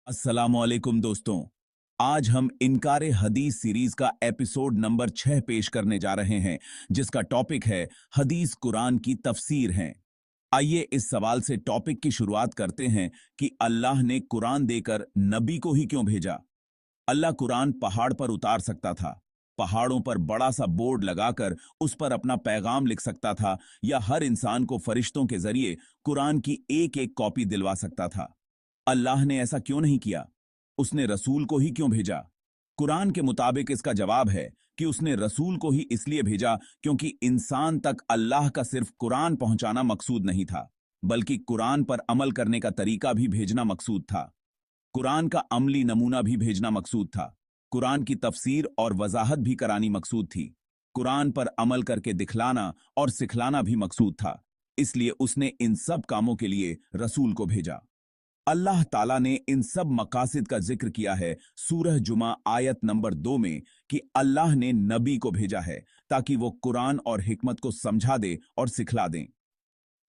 अस्सलामुअलैकुम दोस्तों। आज हम इनकारे हदीस सीरीज का एपिसोड नंबर 6 पेश करने जा रहे हैं, जिसका टॉपिक है हदीस कुरान की तफसीर हैं। आइए इस सवाल से टॉपिक की शुरुआत करते हैं कि अल्लाह ने कुरान देकर नबी को ही क्यों भेजा। अल्लाह कुरान पहाड़ पर उतार सकता था, पहाड़ों पर बड़ा सा बोर्ड लगाकर उस पर अपना पैगाम लिख सकता था, या हर इंसान को फरिश्तों के जरिए कुरान की एक एक कॉपी दिलवा सकता था। अल्लाह ने ऐसा क्यों नहीं किया? उसने रसूल को ही क्यों भेजा? कुरान के मुताबिक इसका जवाब है कि उसने रसूल को ही इसलिए भेजा क्योंकि इंसान तक अल्लाह का सिर्फ कुरान पहुंचाना मकसूद नहीं था, बल्कि कुरान पर अमल करने का तरीका भी भेजना मकसूद था। कुरान का अमली नमूना भी भेजना मकसूद था। कुरान की तफसीर और वजाहत भी करानी मकसूद थी। कुरान पर अमल करके दिखलाना और सिखलाना भी मकसूद था। इसलिए उसने इन सब कामों के लिए रसूल को भेजा। अल्लाह ताला ने इन सब मकासिद का जिक्र किया है सूरह जुमा आयत नंबर 2 में कि अल्लाह ने नबी को भेजा है ताकि वो कुरान और हिकमत को समझा दे और सिखला दें।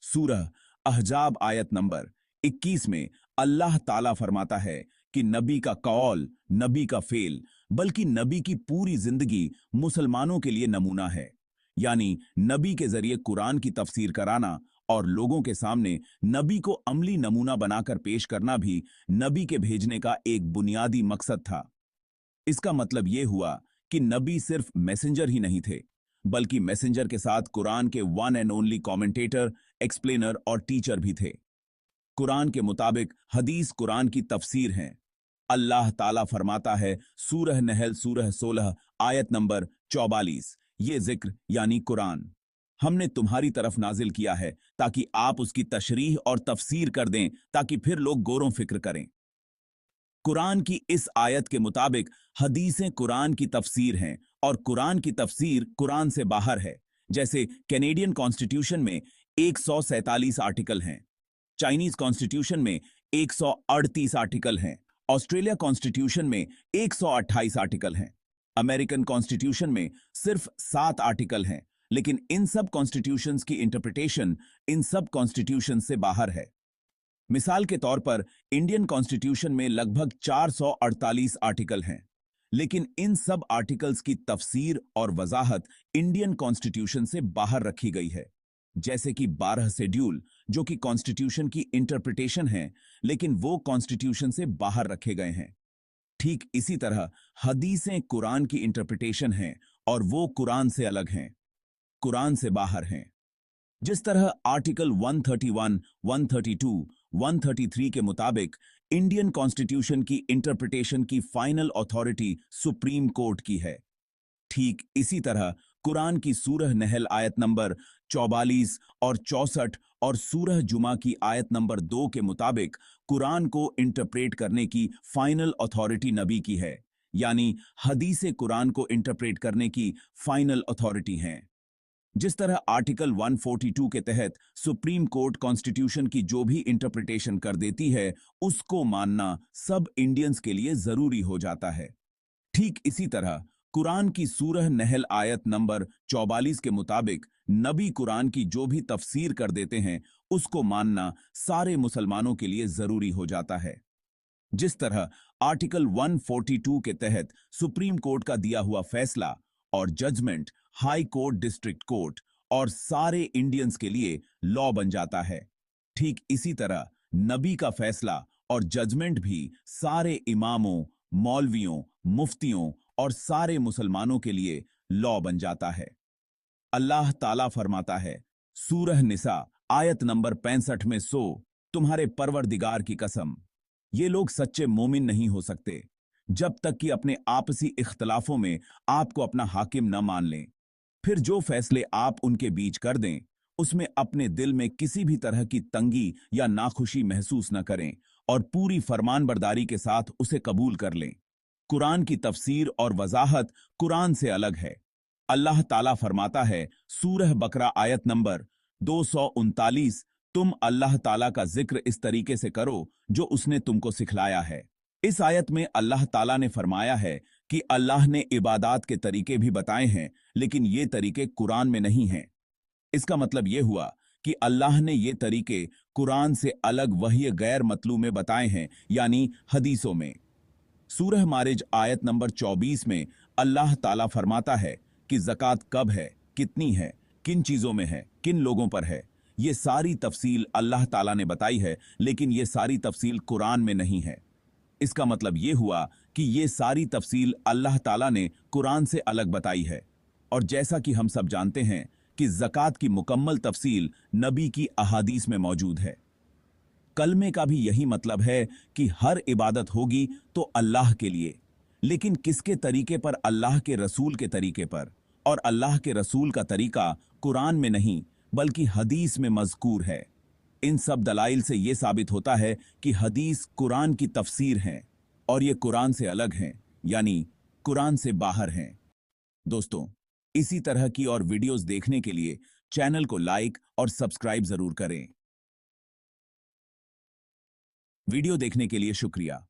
सूरह अहजाब आयत नंबर 21 में अल्लाह ताला फरमाता है कि नबी का कौल, नबी का फेल, बल्कि नबी की पूरी जिंदगी मुसलमानों के लिए नमूना है। यानी नबी के जरिए कुरान की तफसीर कराना और लोगों के सामने नबी को अमली नमूना बनाकर पेश करना भी नबी के भेजने का एक बुनियादी मकसद था। इसका मतलब यह हुआ कि नबी सिर्फ मैसेंजर ही नहीं थे, बल्कि मैसेंजर के साथ कुरान के one and only commentator, explainer और टीचर भी थे। कुरान के मुताबिक हदीस कुरान की तफसीर हैं। अल्लाह ताला फरमाता है सूरह नहल सूरह 16 आयत नंबर 44, ये जिक्र यानी कुरान हमने तुम्हारी तरफ नाजिल किया है ताकि आप उसकी तशरीह और तफसीर कर दें, ताकि फिर लोग गौरों फिक्र करें। कुरान की इस आयत के मुताबिक हदीसें कुरान की तफसीर हैं, और कुरान की तफसीर कुरान से बाहर है। जैसे कैनेडियन कॉन्स्टिट्यूशन में 147 आर्टिकल हैं, चाइनीज कॉन्स्टिट्यूशन में 138 आर्टिकल हैं, ऑस्ट्रेलिया कॉन्स्टिट्यूशन में 128 आर्टिकल हैं, अमेरिकन कॉन्स्टिट्यूशन में सिर्फ 7 आर्टिकल हैं। लेकिन इन सब कॉन्स्टिट्यूशंस की इंटरप्रिटेशन इन सब कॉन्स्टिट्यूशन से बाहर है। मिसाल के तौर पर इंडियन कॉन्स्टिट्यूशन में लगभग 448 आर्टिकल हैं, लेकिन इन सब आर्टिकल्स की तफसीर और वजाहत इंडियन कॉन्स्टिट्यूशन से बाहर रखी गई है। जैसे कि 12 शेड्यूल जो कि कॉन्स्टिट्यूशन की इंटरप्रिटेशन है, लेकिन वो कॉन्स्टिट्यूशन से बाहर रखे गए हैं। ठीक इसी तरह हदीसें कुरान की इंटरप्रिटेशन हैं, और वो कुरान से अलग हैं, कुरान से बाहर हैं। जिस तरह आर्टिकल 131, 132, 133 के मुताबिक इंडियन कॉन्स्टिट्यूशन की इंटरप्रिटेशन की फाइनल अथॉरिटी सुप्रीम कोर्ट की है, ठीक इसी तरह कुरान की सूरह नहल आयत नंबर 44 और 64 और सूरह जुमा की आयत नंबर 2 के मुताबिक कुरान को इंटरप्रेट करने की फाइनल अथॉरिटी नबी की है। यानी हदीसे कुरान को इंटरप्रेट करने की फाइनल अथॉरिटी हैं। जिस तरह आर्टिकल 142 के तहत सुप्रीम कोर्ट कॉन्स्टिट्यूशन की जो भी इंटरप्रिटेशन कर देती है, उसको मानना सब इंडियंस के लिए जरूरी हो जाता है। ठीक इसी तरह कुरान की सूरह नहल आयत नंबर 44 के मुताबिक नबी कुरान की जो भी तफसीर कर देते हैं, उसको मानना सारे मुसलमानों के लिए जरूरी हो जाता है। जिस तरह आर्टिकल 142 के तहत सुप्रीम कोर्ट का दिया हुआ फैसला और judgment high court, district court और सारे इंडियंस के लिए लॉ बन जाता है, ठीक इसी तरह नबी का फैसला और जजमेंट भी सारे इमामों, मौलवियों, मुफ्तियों और सारे मुसलमानों के लिए लॉ बन जाता है। अल्लाह ताला फरमाता है सूरह निसा आयत नंबर 65 में, सो तुम्हारे परवरदिगार की कसम, ये लोग सच्चे मोमिन नहीं हो सकते जब तक कि अपने आपसी इख्तलाफों में आपको अपना हाकिम न मान लें। फिर जो फैसले आप उनके बीच कर दें, उसमें अपने दिल में किसी भी तरह की तंगी या नाखुशी महसूस न करें, और पूरी फरमानबरदारी के साथ उसे कबूल कर लें। कुरान की तफसीर और वजाहत कुरान से अलग है। अल्लाह ताला फरमाता है सूरह बकरा आयत नंबर 239, तुम अल्लाह ताला का जिक्र इस तरीके से करो जो उसने तुमको सिखलाया है। इस आयत में अल्लाह ताला ने फरमाया है कि अल्लाह ने इबादात के तरीके भी बताए हैं, लेकिन ये तरीके कुरान में नहीं हैं। इसका मतलब यह हुआ कि अल्लाह ने ये तरीके कुरान से अलग वही गैर मतलू में बताए हैं, यानी हदीसों में। सूरह मारिज आयत नंबर 24 में अल्लाह ताला फरमाता है कि ज़कात कब है, कितनी है, किन चीजों में है, किन लोगों पर है। ये सारी तफसील अल्लाह ताला ने बताई है, लेकिन ये सारी तफसील कुरान में नहीं है। इसका मतलब ये हुआ कि ये सारी तफसील अल्लाह ताला ने कुरान से अलग बताई है। और जैसा कि हम सब जानते हैं कि ज़कात की मुकम्मल तफसील नबी की अहादीस में मौजूद है। कलमे का भी यही मतलब है कि हर इबादत होगी तो अल्लाह के लिए, लेकिन किसके तरीके पर? अल्लाह के रसूल के तरीके पर। और अल्लाह के रसूल का तरीका कुरान में नहीं बल्कि हदीस में मज़कूर है। इन सब दलाइल से यह साबित होता है कि हदीस कुरान की तफसीर हैं और ये कुरान से अलग हैं, यानी कुरान से बाहर हैं। दोस्तों, इसी तरह की और वीडियोस देखने के लिए चैनल को लाइक और सब्सक्राइब जरूर करें। वीडियो देखने के लिए शुक्रिया।